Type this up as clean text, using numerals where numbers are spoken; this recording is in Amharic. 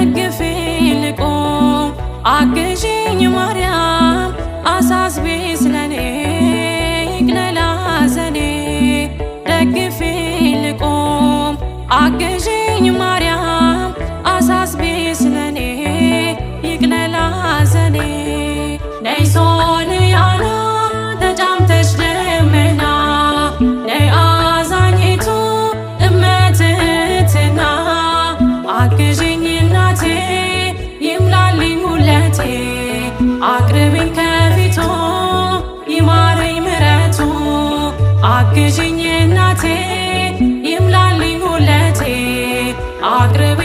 ደግፊኝ ልቁም አግዢኝ ማርያም አሳስቢ ስለኔ ይቅለል ሐዘኔ ደግፊኝ ልቁም አግዢኝ ማርያም አሳስቢ ስለኔ ይቅለል ሐዘኔ ነይ ሶልያና ተጫምተሽ ደመና ነይ አዛኝቱ እመትህትና አግዢኝ እናቴ ይምላልኝ ሁለቴ አቅርቢኝ ከፊቱ ይማረኝ ምሕረቱ አግዢኝ እናቴ ይምላልኝ ሁለቴ አቅርቢኝ